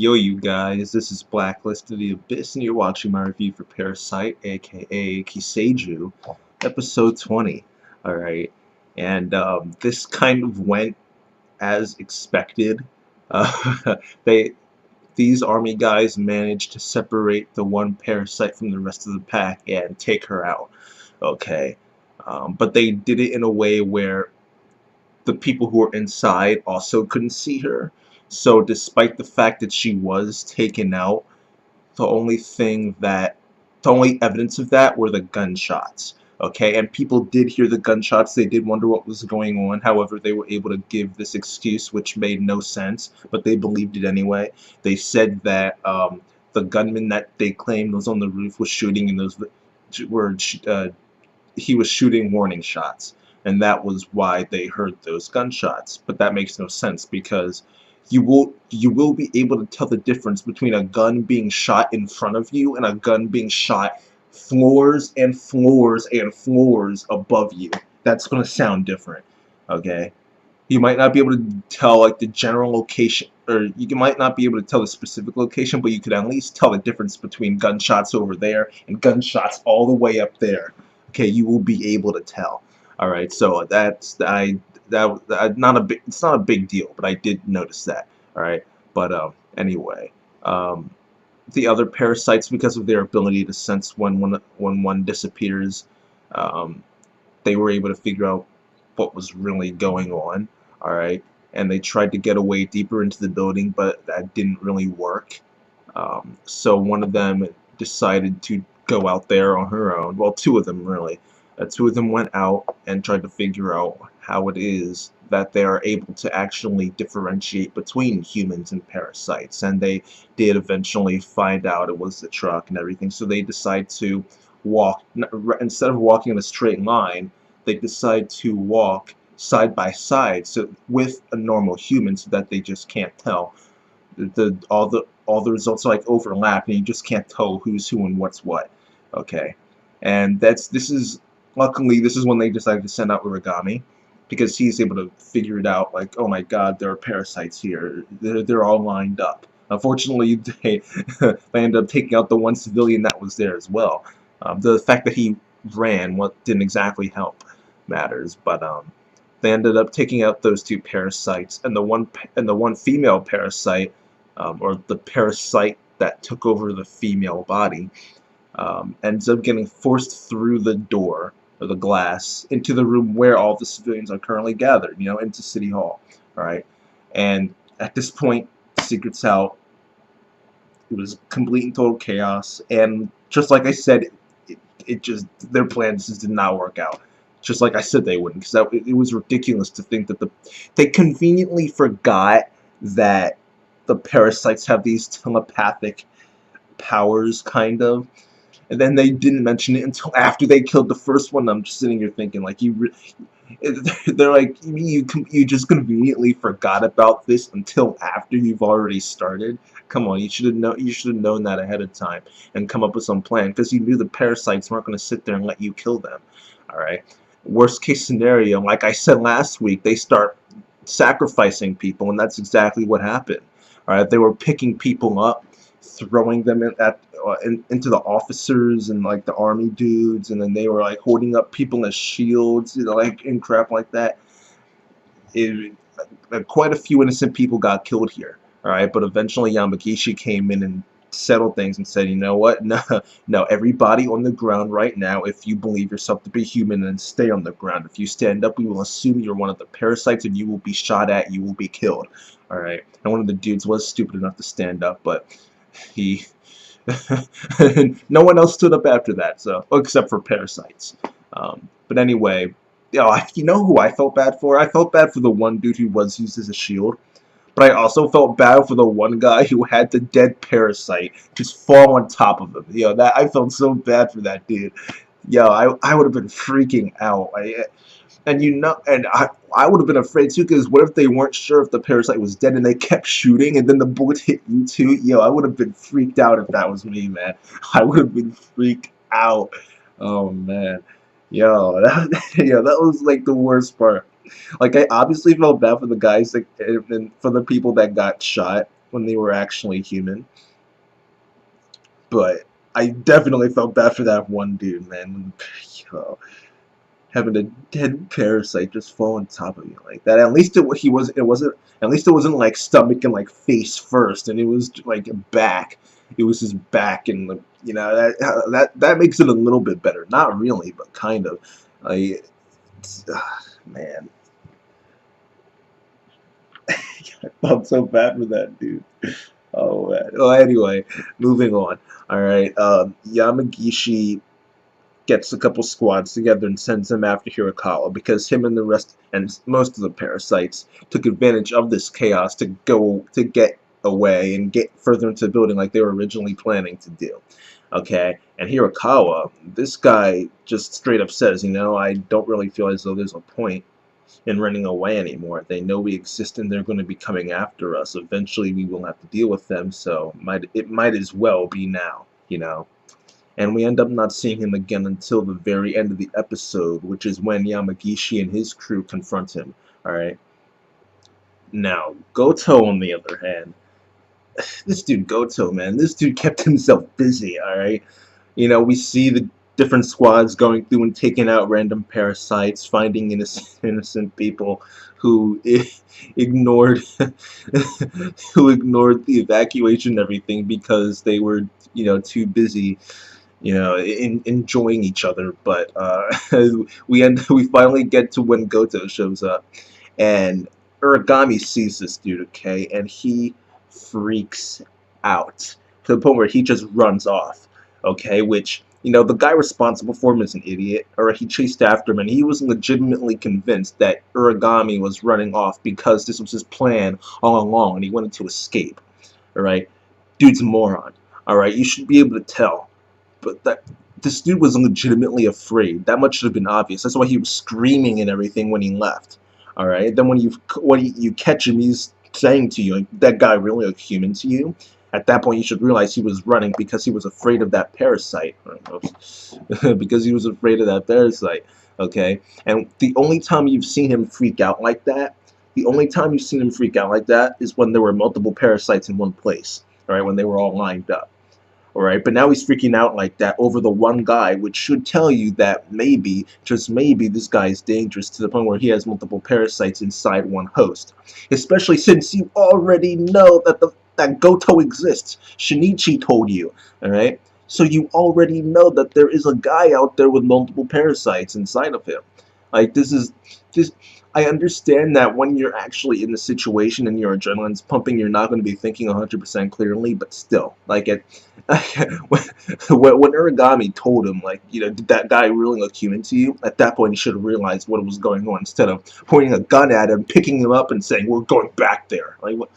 Yo, you guys, this is Blacklist of the Abyss, and you're watching my review for Parasyte, aka Kiseijuu, episode 20. Alright, and this kind of went as expected. Uh, they, these army guys managed to separate the one Parasyte from the rest of the pack and take her out. Okay, but they did it in a way where the people who were inside also couldn't see her. So despite the fact that she was taken out, the only thing that the only evidence of that were the gunshots. Okay, and people did hear the gunshots. They did wonder what was going on. However, they were able to give this excuse, which made no sense, but they believed it anyway. They said that the gunman that they claimed was on the roof was shooting, and those were he was shooting warning shots, and that was why they heard those gunshots. But that makes no sense because you will be able to tell the difference between a gun being shot in front of you and a gun being shot floors and floors and floors above you. That's going to sound different. Okay, you might not be able to tell like the general location, or you might not be able to tell the specific location, but you could at least tell the difference between gunshots over there and gunshots all the way up there. Okay, you will be able to tell. All right, so not a big, it's not a big deal, but I did notice that. All right, but anyway, um, the other parasites, because of their ability to sense when one disappears, um, they were able to figure out what was really going on. All right, and they tried to get away deeper into the building, but that didn't really work. So one of them decided to go out there on her own. Well, two of them really. Two of them went out and tried to figure out how it is that they are able to actually differentiate between humans and parasites. And they did eventually find out it was the truck and everything. So they decide to walk, instead of walking in a straight line, they decide to walk side by side, so with a normal human, so that they just can't tell. All the results like overlap, and you just can't tell who's who and what's what. Okay, and luckily this is when they decided to send out Origami, because he's able to figure it out. Like, oh my God, there are parasites here. They're all lined up. Unfortunately, they ended up taking out the one civilian that was there as well. The fact that he ran, what didn't exactly help matters, but they ended up taking out those two parasites, and the one female parasite, or the parasite that took over the female body, ends up getting forced through the door or the glass into the room where all the civilians are currently gathered, into City Hall. All right, and at this point, the secret's out. It was complete and total chaos, and just like I said, it just, their plans just did not work out. Just like I said they wouldn't, because it was ridiculous to think that they conveniently forgot that the parasites have these telepathic powers, kind of, and then they didn't mention it until after they killed the first one. I'm just sitting here thinking, like, they're like, you just conveniently forgot about this until after you've already started. Come on, you should have known that ahead of time and come up with some plan, because you knew the parasites weren't going to sit there and let you kill them. All right. Worst case scenario, like I said last week, they start sacrificing people, and that's exactly what happened. All right, they were picking people up, throwing them into the officers and like the army dudes, and then they were like holding up people as shields, like, and crap like that. Quite a few innocent people got killed here. All right, but eventually Yamagishi came in and settled things and said, you know what? No, no, everybody on the ground right now. If you believe yourself to be human, then stay on the ground. If you stand up, we will assume you're one of the parasites, and you will be shot at. You will be killed. All right. And one of the dudes was stupid enough to stand up, but he, no one else stood up after that. So, except for parasites. But anyway, you know who I felt bad for? I felt bad for the one dude who was used as a shield. But I also felt bad for the one guy who had the dead parasite just fall on top of him. That I felt so bad for that dude. I would have been freaking out. I would have been afraid too, because what if they weren't sure if the parasite was dead and they kept shooting and then the bullet hit you too? I would have been freaked out if that was me, man. I would have been freaked out. Oh man. That was like the worst part. Like, I obviously felt bad for the guys, like, and for the people that got shot. when they were actually human. But I definitely felt bad for that one dude, man. Yo, having a dead parasite just fall on top of you like that. At least it wasn't. At least it wasn't like stomach and like face first, and it was like back. It was his back, and that makes it a little bit better. Not really, but kind of. Like, man, I felt so bad for that dude. Oh man. Well, anyway, moving on. All right. Yamagishi gets a couple squads together and sends them after Hirakawa because him and the rest and most of the parasites took advantage of this chaos to get away and get further into the building like they were originally planning to do. Okay, and Hirakawa, this guy just straight up says, I don't really feel as though there's a point in running away anymore. They know we exist and they're going to be coming after us. Eventually we will have to deal with them, so it might as well be now. And we end up not seeing him again until the very end of the episode, which is when Yamagishi and his crew confront him. Alright? Now, Goto, on the other hand, this dude Goto, man, this dude kept himself busy, alright? We see the different squads going through and taking out random parasites, finding innocent people who ignored the evacuation and everything because they were, too busy enjoying each other. But we finally get to when Goto shows up, and Uragami sees this dude, okay, and he freaks out to the point where he just runs off, okay, which, the guy responsible for him is an idiot, or he chased after him, and he was legitimately convinced that Uragami was running off because this was his plan all along, and he wanted to escape, alright? Dude's a moron, alright? You should be able to tell. But this dude was legitimately afraid. That much should have been obvious. That's why he was screaming and everything when he left. All right. Then when you catch him, he's saying to you, like, that guy really looked human to you. At that point, you should realize he was running because he was afraid of that parasite. Because he was afraid of that parasite. Okay. And the only time you've seen him freak out like that, is when there were multiple parasites in one place. All right. When they were all lined up. Alright, but now he's freaking out like that over the one guy, which should tell you that maybe, just maybe, this guy is dangerous to the point where he has multiple parasites inside one host. Especially since you already know that Goto exists. Shinichi told you, alright? So you already know that there is a guy out there with multiple parasites inside of him. Like, I understand that when you're actually in the situation and your adrenaline's pumping, you're not going to be thinking 100% clearly, but still, like, when Uragami told him, like, did that guy really look human to you? At that point, he should have realized what was going on instead of pointing a gun at him, picking him up, and saying, "We're going back there." Like, what?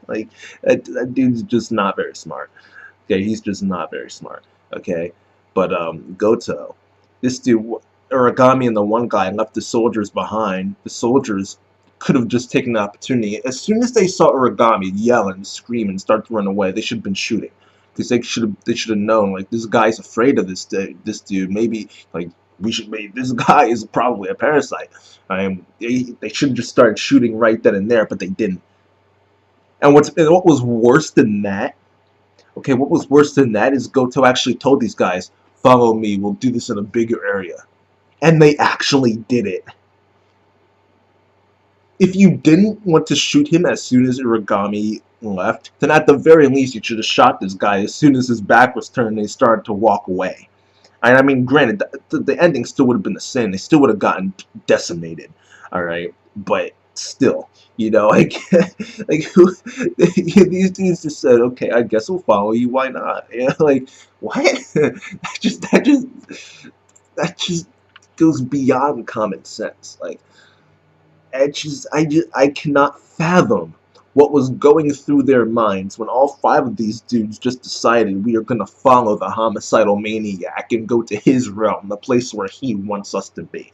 Like, that dude's just not very smart. Okay, he's just not very smart. Okay, but Goto, this dude, Uragami and the one guy left the soldiers behind. The soldiers could have just taken the opportunity. As soon as they saw Uragami yell and scream and start to run away, they should have been shooting, because they should have known, like, this guy's afraid of this dude. Maybe, like, this guy is probably a parasite. They should have just started shooting right then and there, but they didn't. And what was worse than that? Okay, what was worse than that is Goto actually told these guys, "Follow me. We'll do this in a bigger area." And they actually did it. If you didn't want to shoot him as soon as Uragami left, then at the very least you should have shot this guy as soon as his back was turned and he started to walk away. And I mean, granted, the ending still would have been the same. They still would have gotten decimated, all right? But still, like, these dudes just said, "Okay, I guess we'll follow you. Why not?" Like, what? that just goes beyond common sense. Like, I cannot fathom what was going through their minds when all 5 of these dudes just decided we are going to follow the homicidal maniac and go to his realm, the place where he wants us to be.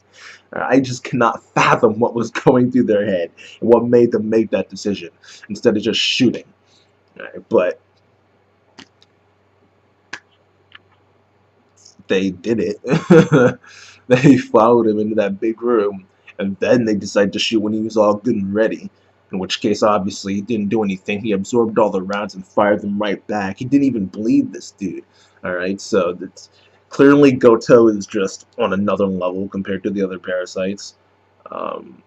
I just cannot fathom what was going through their head and what made them make that decision instead of just shooting. But they did it. They followed him into that big room, and then they decided to shoot when he was all good and ready. in which case obviously he didn't do anything. He absorbed all the rounds and fired them right back. He didn't even bleed, this dude. Alright, so that's clearly Goto is just on another level compared to the other parasites. Um,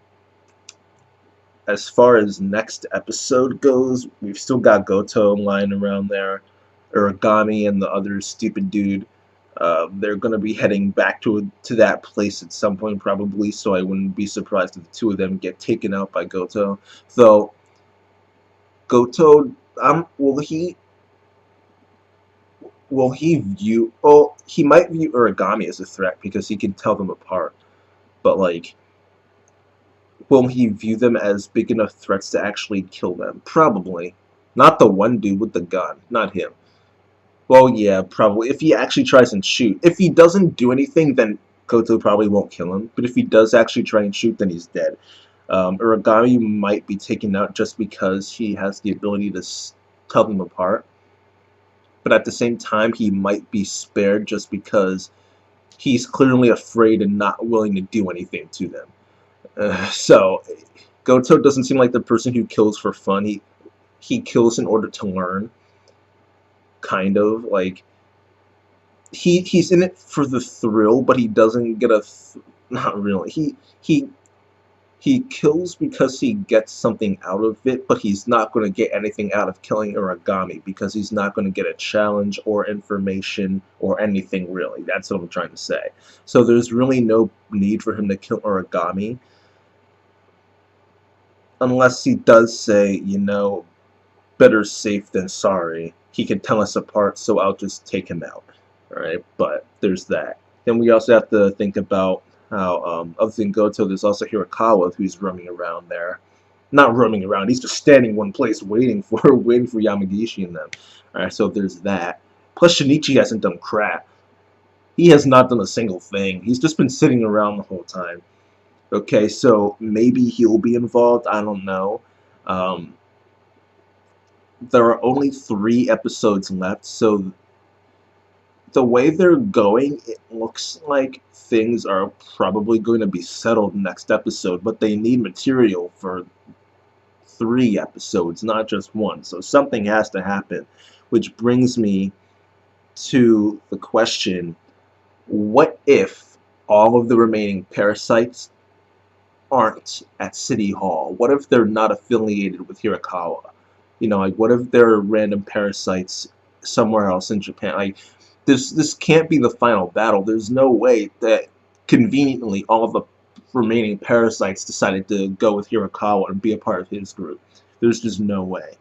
as far as next episode goes, we've still got Goto lying around there, Origami and the other stupid dude. They're going to be heading back to that place at some point probably, so I wouldn't be surprised if the two of them get taken out by Goto. Though Goto, will he view? Oh, he might view Origami as a threat because he can tell them apart. But like, will he view them as big enough threats to actually kill them? Probably. Not the one dude with the gun. Not him. Well, yeah, probably. If he actually tries and shoot. If he doesn't do anything, then Goto probably won't kill him. But if he does actually try and shoot, then he's dead. Origami might be taken out just because he has the ability to tell them apart. But at the same time, he might be spared just because he's clearly afraid and not willing to do anything to them. So, Goto doesn't seem like the person who kills for fun. He kills in order to learn. Kind of. Like, he's in it for the thrill, but he doesn't get not really. He kills because he gets something out of it, but he's not going to get anything out of killing Origami because he's not going to get a challenge or information or anything really. That's what I'm trying to say. So there's really no need for him to kill Origami unless he does say, you know, better safe than sorry. He can tell us apart, so I'll just take him out. Alright, but there's that. Then we also have to think about how, other than Goto, there's also Hirakawa who's roaming around there. Not roaming around, he's just standing one place waiting for Yamagishi and them. Alright, so there's that. Plus Shinichi hasn't done crap. He has not done a single thing. He's just been sitting around the whole time. Okay, so maybe he'll be involved, I don't know. There are only 3 episodes left, so the way they're going, it looks like things are probably going to be settled next episode, but they need material for 3 episodes, not just 1. So something has to happen, which brings me to the question, what if all of the remaining parasites aren't at City Hall? What if they're not affiliated with Hirakawa? You know, like, what if there are random parasites somewhere else in Japan? Like, this can't be the final battle. There's no way that conveniently all of the remaining parasites decided to go with Hirakawa and be a part of his group. There's just no way.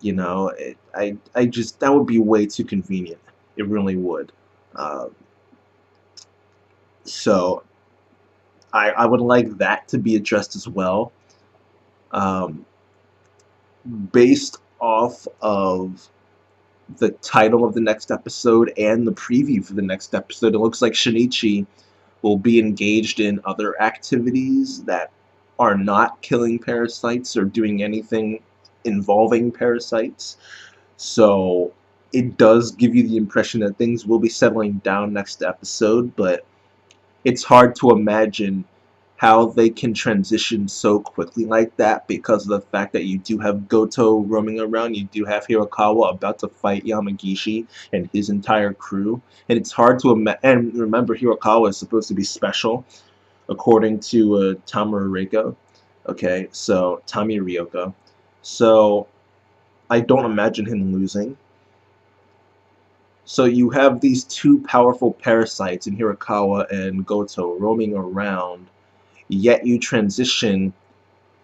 You know, I just, that would be way too convenient. It really would. So I would like that to be addressed as well. Based off of the title of the next episode and the preview for the next episode, it looks like Shinichi will be engaged in other activities that are not killing parasites or doing anything involving parasites. So it does give you the impression that things will be settling down next episode, but it's hard to imagine how they can transition so quickly like that because of the fact that you do have Goto roaming around, you do have Hirakawa about to fight Yamagishi and his entire crew, and it's hard to imagine. And remember, Hirakawa is supposed to be special, according to Tamariko. Okay, so Tamirioka. So I don't imagine him losing. So you have these 2 powerful parasites in Hirakawa and Goto roaming around, yet you transition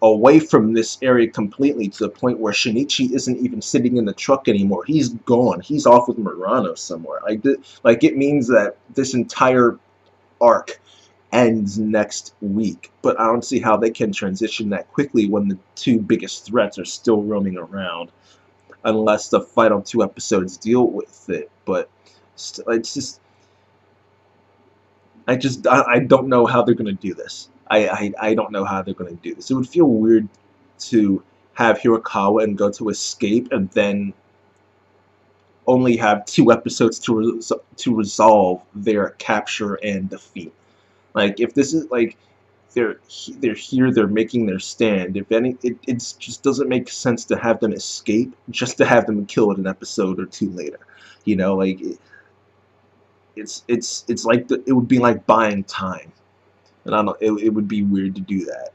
away from this area completely to the point where Shinichi isn't even sitting in the truck anymore. He's gone. He's off with Murano somewhere. Like it means that this entire arc ends next week. But I don't see how they can transition that quickly when the 2 biggest threats are still roaming around, unless the final 2 episodes deal with it. But it's just, I don't know how they're going to do this. I don't know how they're going to do this. It would feel weird to have Hirakawa and Goto escape and then only have 2 episodes to resolve their capture and defeat. Like, if this is, like, they're here, they're making their stand. If any, it just doesn't make sense to have them escape just to have them killed an episode or two later. You know, like it's like it would be like buying time, and I don't. It would be weird to do that.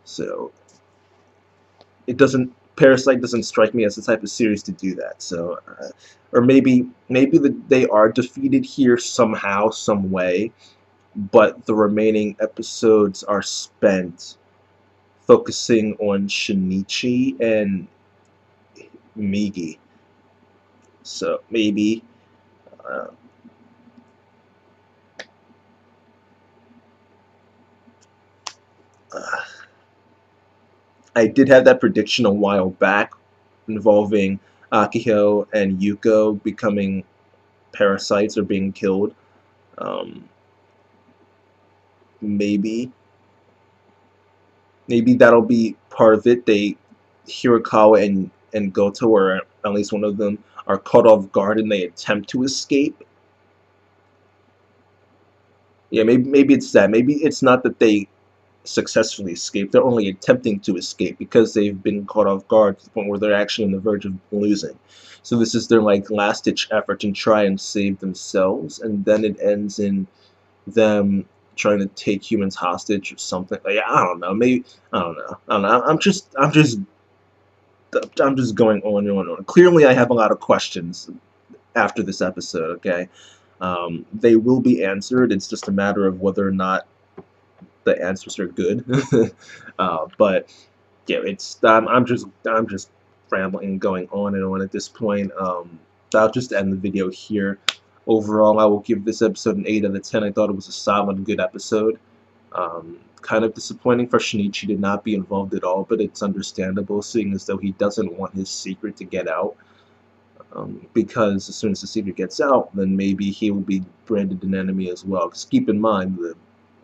So it doesn't. Parasyte doesn't strike me as the type of series to do that. So, or maybe they are defeated here somehow, some way, but the remaining episodes are spent focusing on Shinichi and Migi. So maybe uh, uh, I did have that prediction a while back involving Akihiko and Yuko becoming parasites or being killed. Um, maybe that'll be part of it. They Hirakawa and Goto, or at least one of them, are caught off guard and they attempt to escape. Yeah, maybe it's that. Maybe it's not that they successfully escape. They're only attempting to escape because they've been caught off guard to the point where they're actually on the verge of losing. So this is their like last-ditch effort to try and save themselves, and then it ends in them trying to take humans hostage or something. Like, I don't know. Maybe I don't know. I don't know. I'm just going on and on and on. Clearly, I have a lot of questions after this episode. Okay, they will be answered. It's just a matter of whether or not the answers are good. But yeah, I'm just rambling and going on and on at this point. I'll just end the video here. Overall, I will give this episode an 8 out of 10. I thought it was a solid, good episode. Kind of disappointing for Shinichi to not be involved at all, but it's understandable, seeing as though he doesn't want his secret to get out. Because as soon as the secret gets out, then maybe he will be branded an enemy as well. Because keep in mind,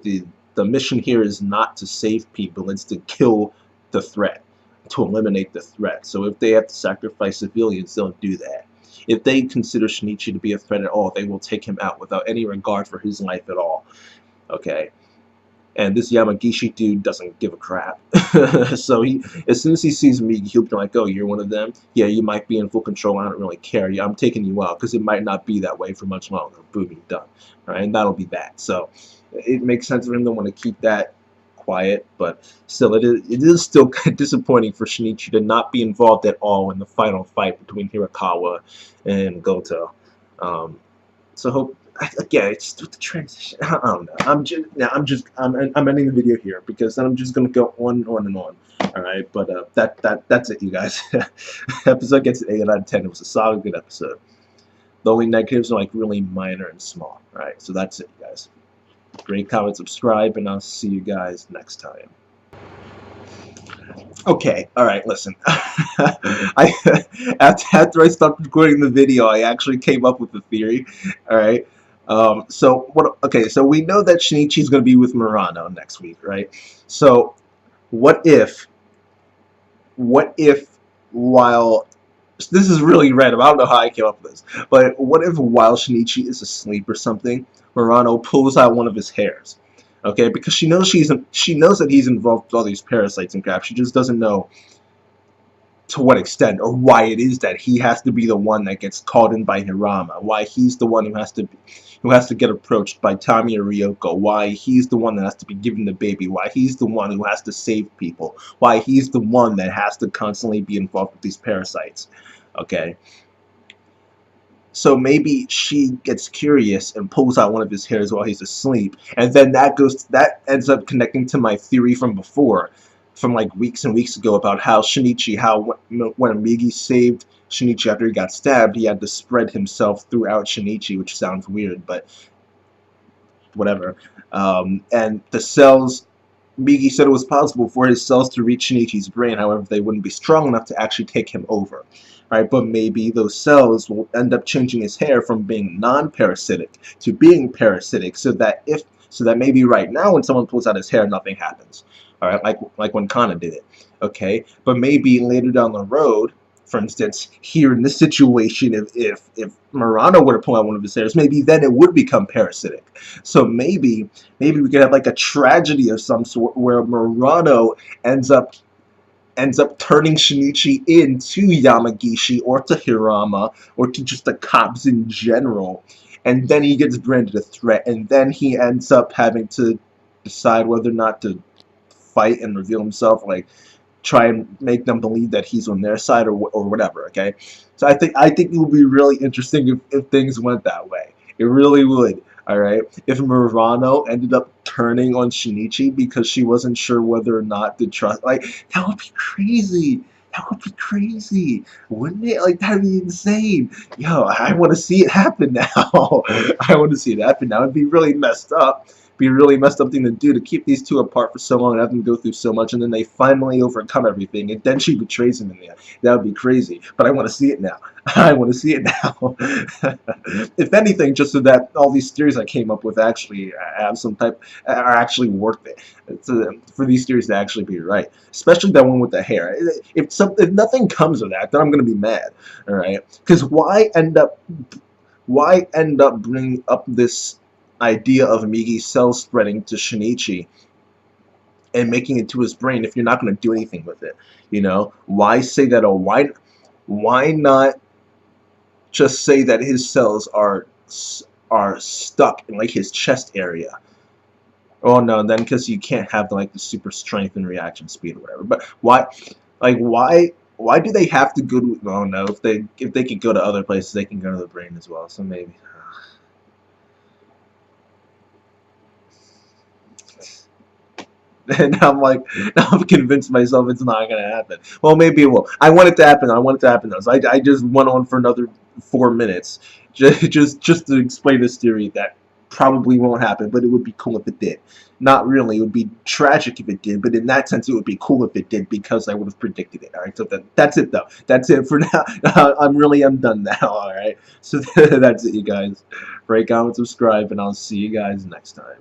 the mission here is not to save people, it's to kill the threat, to eliminate the threat. So if they have to sacrifice civilians, they'll do that. If they consider Shinichi to be a threat at all, they will take him out without any regard for his life at all. Okay? And this Yamagishi dude doesn't give a crap. So as soon as he sees me, he'll be like, oh, you're one of them? Yeah, you might be in full control, I don't really care. Yeah, I'm taking you out, because it might not be that way for much longer. Boom, you're done. All right, and that'll be that. So it makes sense for him to want to keep that quiet, but still, it is still kind of disappointing for Shinichi to not be involved at all in the final fight between Hirakawa and Goto. So hope, again, it's just the transition. I don't know. I'm ending the video here because then I'm just gonna go on and on and on. All right, but that's it, you guys. Episode gets an 8 out of 10. It was a solid, good episode. The only negatives are like really minor and small. All right, so that's it, you guys. Rate, comment, subscribe, and I'll see you guys next time. Okay, alright, listen. After I stopped recording the video, I actually came up with a theory. Alright. So we know that Shinichi's gonna be with Murano next week, right? So what if while this is really random, I don't know how I came up with this, but what if while Shinichi is asleep or something, Murano pulls out one of his hairs? Okay, because she knows that he's involved with all these parasites and crap. She just doesn't know to what extent or why it is that he has to be the one that gets called in by Hirama. Why he's the one who has to get approached by Tommy or Ryoko. Why he's the one that has to be given the baby. Why he's the one who has to save people. Why he's the one that has to constantly be involved with these parasites. Okay. So maybe she gets curious and pulls out one of his hairs while he's asleep, and then that ends up connecting to my theory from before, from like weeks and weeks ago, about how when Migi saved Shinichi after he got stabbed, he had to spread himself throughout Shinichi, which sounds weird, but whatever. And the cells, Migi said it was possible for his cells to reach Shinichi's brain, however, they wouldn't be strong enough to actually take him over. Right, but maybe those cells will end up changing his hair from being non-parasitic to being parasitic, so that maybe right now when someone pulls out his hair, nothing happens. All right, like when Kana did it. Okay, but maybe later down the road, for instance, here in this situation, if Murano were to pull out one of his hairs, maybe then it would become parasitic. So maybe we could have like a tragedy of some sort where Murano ends up turning Shinichi into Yamagishi or to Hirama or to just the cops in general, and then he gets branded a threat, and then he ends up having to decide whether or not to fight and reveal himself, like try and make them believe that he's on their side or whatever. Okay, so I think it would be really interesting if things went that way. It really would. All right, if Murano ended up turning on Shinichi because she wasn't sure whether or not to trust, like that would be crazy. That would be crazy, wouldn't it? Like that'd be insane. Yo, I want to see it happen now. I want to see it happen now. It'd be really messed up. Be a really messed up thing to do, to keep these two apart for so long and have them go through so much, and then they finally overcome everything, and then she betrays him in the end. That would be crazy. But I want to see it now. I want to see it now. If anything, just so that all these theories I came up with actually have some type, are actually worth it. For these theories to actually be right, especially that one with the hair. If nothing comes of that, then I'm gonna be mad. All right, because why end up bringing up this idea of Migi's cell spreading to Shinichi and making it to his brain if you're not going to do anything with it? You know, why say that? Or why not just say that his cells are stuck in like his chest area? Oh no, then because you can't have like the super strength and reaction speed or whatever. But why do they have to go to? Oh no, if they can go to other places, they can go to the brain as well. So maybe. And now I'm convinced myself it's not gonna happen. Well, maybe it will. I want it to happen. I want it to happen though. So I just went on for another 4 minutes just to explain this theory that probably won't happen, but it would be cool if it did. Not really. It would be tragic if it did, but in that sense, it would be cool if it did because I would have predicted it. All right. So that's it though. That's it for now. I'm done now. All right. So that's it, you guys. Rate, comment, subscribe, and I'll see you guys next time.「